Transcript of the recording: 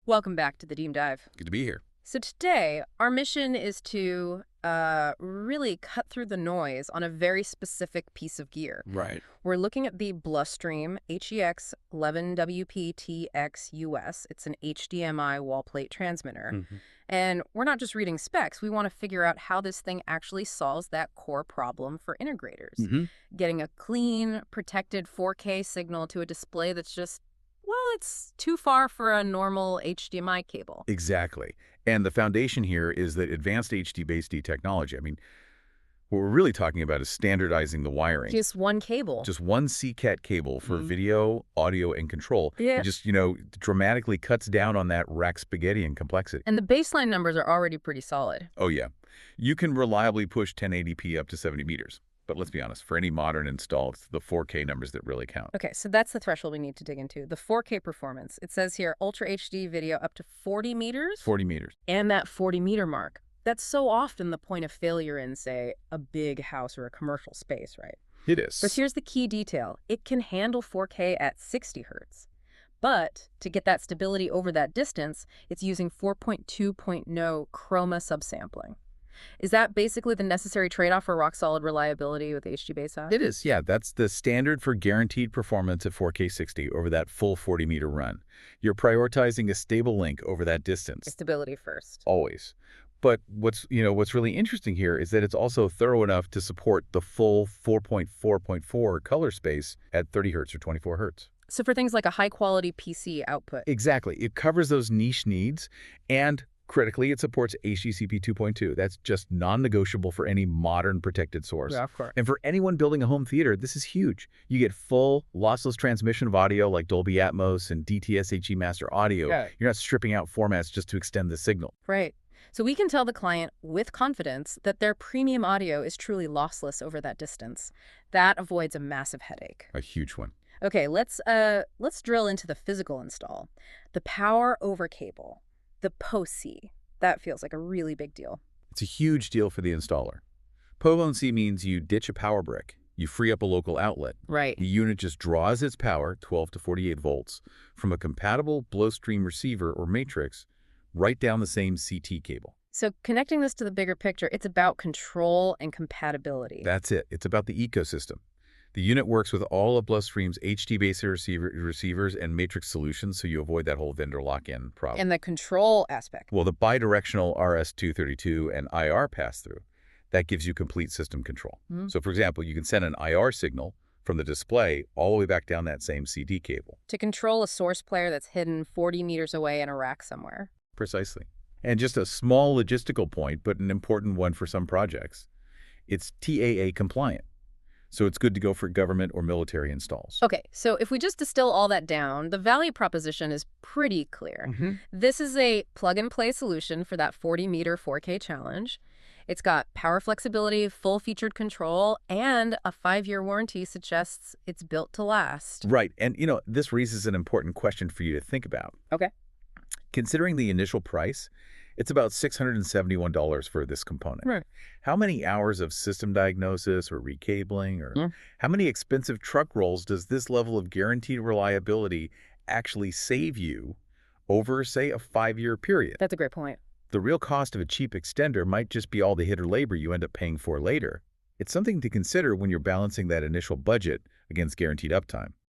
Welcome back to the Deep Dive. Good to be here. So today, our mission is to really cut through the noise on a very specific piece of gear. Right. We're looking at the Blustream HEX11WP-TX-US. It's an HDMI wall plate transmitter. Mm-hmm. And we're not just reading specs. We want to figure out how this thing actually solves that core problem for integrators. Mm-hmm. Getting a clean, protected 4K signal to a display that's just, well, it's too far for a normal HDMI cable. Exactly. And the foundation here is that advanced HDBaseT technology. I mean, what we're really talking about is standardizing the wiring. Just one cable. Just one CCAT cable for video, audio, and control. Yeah. It just, dramatically cuts down on that rack spaghetti and complexity. And the baseline numbers are already pretty solid. Oh, yeah. You can reliably push 1080p up to 70 meters. But let's be honest, for any modern install, it's the 4K numbers that really count. Okay, so that's the threshold we need to dig into. The 4K performance. It says here, Ultra HD video up to 40 meters? 40 meters. And that 40-meter mark. That's so often the point of failure in, say, a big house or a commercial space, right? It is. But here's the key detail. It can handle 4K at 60 hertz. But to get that stability over that distance, it's using 4.2.0 chroma subsampling. Is that basically the necessary trade-off for rock-solid reliability with HDBaseT? It is, yeah. That's the standard for guaranteed performance at 4K 60 over that full 40-meter run. You're prioritizing a stable link over that distance. Stability first. Always. But what's really interesting here is that it's also thorough enough to support the full 4.4.4 color space at 30 hertz or 24 hertz. So for things like a high-quality PC output. Exactly. It covers those niche needs, and critically, it supports HDCP 2.2. That's just non-negotiable for any modern protected source. Yeah, of course. And for anyone building a home theater, this is huge. You get full lossless transmission of audio like Dolby Atmos and DTS-HE Master Audio. Yeah. You're not stripping out formats just to extend the signal. Right. So we can tell the client with confidence that their premium audio is truly lossless over that distance. That avoids a massive headache. A huge one. Okay, let's drill into the physical install. The power over cable. The POC. That feels like a really big deal. It's a huge deal for the installer. POC means you ditch a power brick. You free up a local outlet. Right. The unit just draws its power, 12 to 48 volts, from a compatible Blustream receiver or matrix right down the same CT cable. So connecting this to the bigger picture, it's about control and compatibility. That's it. It's about the ecosystem. The unit works with all of Blustream's HDBaseT receivers and matrix solutions, so you avoid that whole vendor lock-in problem. And the control aspect. Well, the bidirectional RS-232 and IR pass-through, that gives you complete system control. So, for example, you can send an IR signal from the display all the way back down that same CD cable. To control a source player that's hidden 40 meters away in a rack somewhere. Precisely. And just a small logistical point, but an important one for some projects. It's TAA compliant. So it's good to go for government or military installs. Okay, so if we just distill all that down, the value proposition is pretty clear. This is a plug-and-play solution for that 40-meter 4K challenge. It's got power flexibility, full-featured control, and a 5-year warranty suggests it's built to last. Right, and this raises an important question for you to think about. Okay. Considering the initial price, it's about $671 for this component. Right. How many hours of system diagnosis or recabling or how many expensive truck rolls does this level of guaranteed reliability actually save you over, say, a 5-year period? That's a great point. The real cost of a cheap extender might just be all the hidden labor you end up paying for later. It's something to consider when you're balancing that initial budget against guaranteed uptime.